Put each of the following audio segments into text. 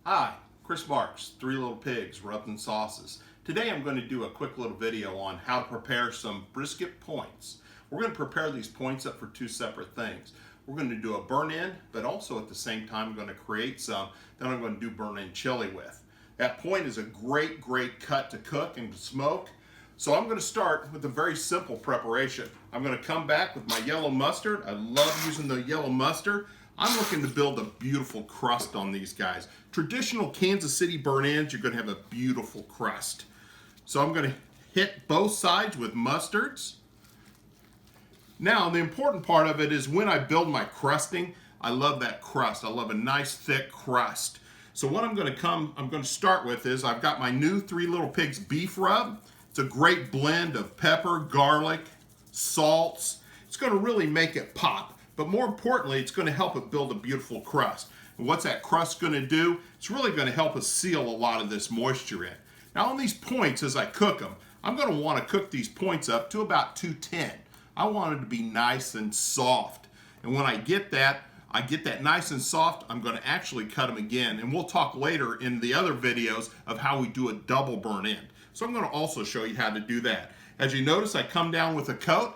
Hi, Chris Marks, Three Little Pigs, Rubbed in Sauces. Today I'm going to do a quick little video on how to prepare some brisket points. We're going to prepare these points up for two separate things. We're going to do a burn-in, but also at the same time I'm going to create some that I'm going to do burn-in chili with. That point is a great cut to cook and to smoke. So I'm going to start with a very simple preparation. I'm going to come back with my yellow mustard. I love using the yellow mustard. I'm looking to build a beautiful crust on these guys. Traditional Kansas City burn-ins, you're going to have a beautiful crust. So I'm going to hit both sides with mustards. Now, the important part of it is when I build my crusting, I love that crust. I love a nice thick crust. So what I'm going to start with is I've got my new Three Little Pigs beef rub. It's a great blend of pepper, garlic, salts. It's going to really make it pop. But more importantly, it's going to help it build a beautiful crust. And what's that crust going to do? It's really going to help us seal a lot of this moisture in. Now on these points, as I cook them, I'm going to want to cook these points up to about 210. I want it to be nice and soft. And when I get that nice and soft, I'm going to actually cut them again. And we'll talk later in the other videos of how we do a double burn in. So I'm going to also show you how to do that. As you notice, I come down with a coat.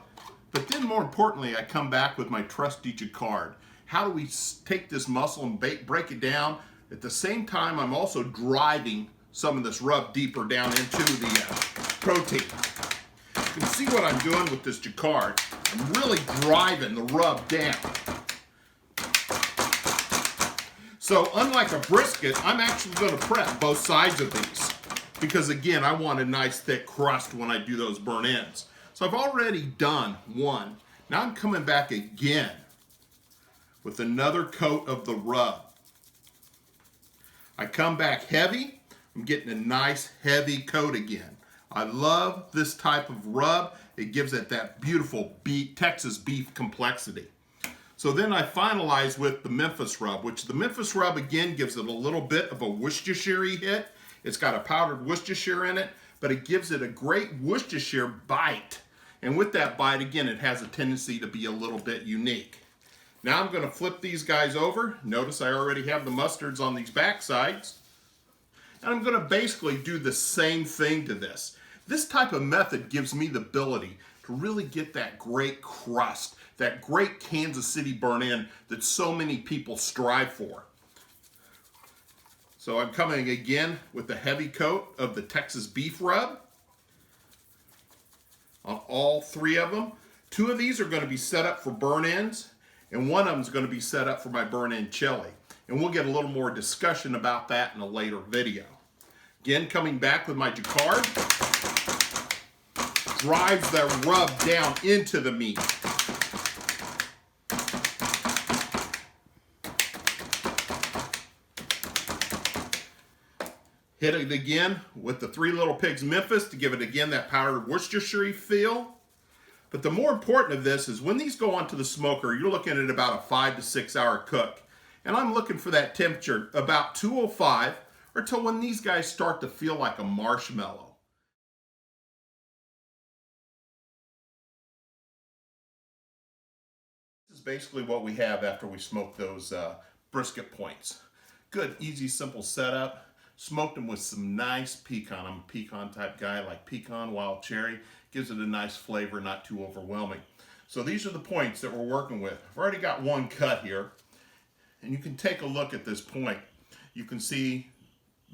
But then more importantly, I come back with my trusty jacquard. How do we take this muscle and break it down? At the same time, I'm also driving some of this rub deeper down into the protein. You can see what I'm doing with this jacquard. I'm really driving the rub down. So unlike a brisket, I'm actually going to prep both sides of these. Because again, I want a nice thick crust when I do those burn-ins. So I've already done one. Now I'm coming back again with another coat of the rub. I come back heavy. I'm getting a nice heavy coat again. I love this type of rub. It gives it that beautiful Texas beef complexity. So then I finalize with the Memphis Rub, which the Memphis Rub again gives it a little bit of a Worcestershire hit. It's got a powdered Worcestershire in it, but it gives it a great Worcestershire bite. And with that bite, again, it has a tendency to be a little bit unique. Now I'm going to flip these guys over. Notice I already have the mustards on these back sides. And I'm going to basically do the same thing to this. This type of method gives me the ability to really get that great crust, that great Kansas City burn-in that so many people strive for. So I'm coming again with the heavy coat of the Texas beef rub on all three of them. Two of these are going to be set up for burn-ins, and one of them is going to be set up for my burn-in chili. And we'll get a little more discussion about that in a later video. Again, coming back with my jacquard, drives that rub down into the meat. Hit it again with the Three Little Pigs Memphis to give it again that powdered Worcestershire feel. But the more important of this is when these go onto the smoker, you're looking at about a 5 to 6 hour cook. And I'm looking for that temperature about 205 or till when these guys start to feel like a marshmallow. This is basically what we have after we smoke those brisket points. Good, easy, simple setup. Smoked them with some nice pecan. I'm a pecan type guy, like pecan, wild cherry. Gives it a nice flavor, not too overwhelming. So these are the points that we're working with. I've already got one cut here. And you can take a look at this point. You can see,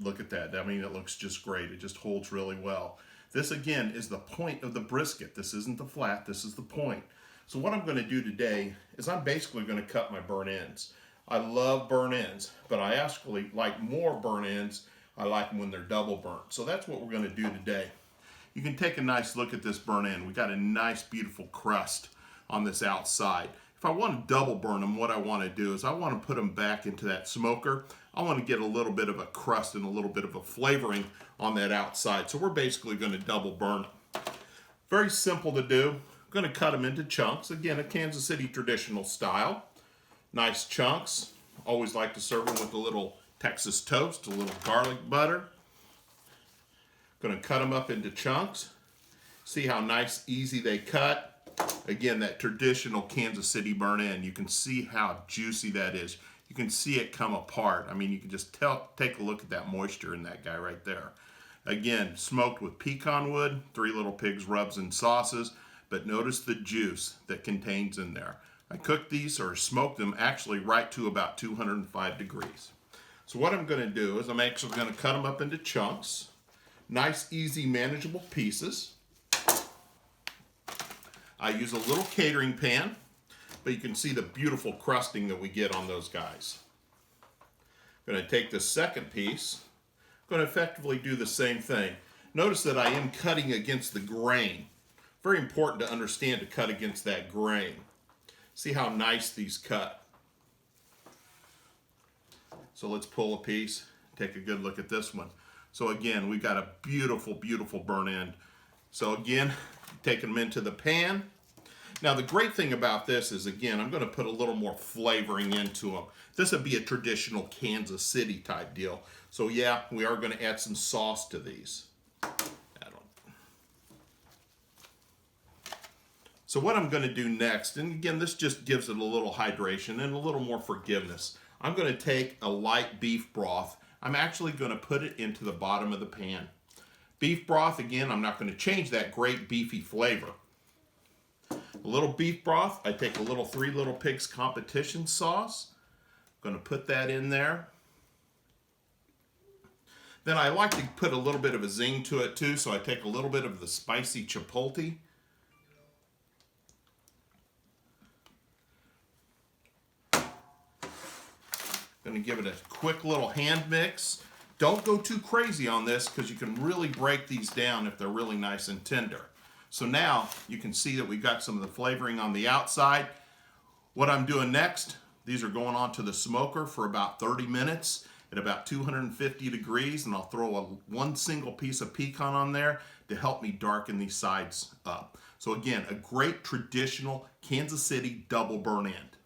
look at that. I mean, it looks just great. It just holds really well. This again is the point of the brisket. This isn't the flat, this is the point. So what I'm going to do today is I'm basically going to cut my burn-ins. I love burn-ins, but I actually like more burn-ins. I like them when they're double burnt. So that's what we're going to do today. You can take a nice look at this burn-in. We got a nice, beautiful crust on this outside. If I want to double burn them, what I want to do is I want to put them back into that smoker. I want to get a little bit of a crust and a little bit of a flavoring on that outside. So we're basically going to double burn them. Very simple to do. I'm going to cut them into chunks. Again, a Kansas City traditional style. Nice chunks. Always like to serve them with a little Texas toast, a little garlic butter. Going to cut them up into chunks. See how nice, easy they cut. Again, that traditional Kansas City burn-in. You can see how juicy that is. you can see it come apart. I mean, you can just take a look at that moisture in that guy right there. Again, smoked with pecan wood, Three Little Pigs rubs and sauces, but notice the juice that contains in there. I cooked these or smoked them actually right to about 205 degrees. So what I'm going to do is I'm actually going to cut them up into chunks, nice, easy, manageable pieces. I use a little catering pan, but you can see the beautiful crusting that we get on those guys. I'm going to take the second piece. I'm going to effectively do the same thing. Notice that I am cutting against the grain. Very important to understand to cut against that grain. See how nice these cut. So let's pull a piece, take a good look at this one. So again, we've got a beautiful, beautiful burnt end. So again, taking them into the pan. Now the great thing about this is, again, I'm going to put a little more flavoring into them. This would be a traditional Kansas City type deal. So yeah, we are going to add some sauce to these. So what I'm going to do next, and again, this just gives it a little hydration and a little more forgiveness. I'm going to take a light beef broth. I'm actually going to put it into the bottom of the pan. Beef broth, again, I'm not going to change that great beefy flavor. A little beef broth, I take a little Three Little Pigs competition sauce. I'm going to put that in there. Then I like to put a little bit of a zing to it too, so I take a little bit of the spicy chipotle. Going to give it a quick little hand mix. Don't go too crazy on this because you can really break these down if they're really nice and tender. So now you can see that we've got some of the flavoring on the outside. What I'm doing next, these are going on to the smoker for about 30 minutes at about 250 degrees, and I'll throw one single piece of pecan on there to help me darken these sides up. So again, a great traditional Kansas City double burn end.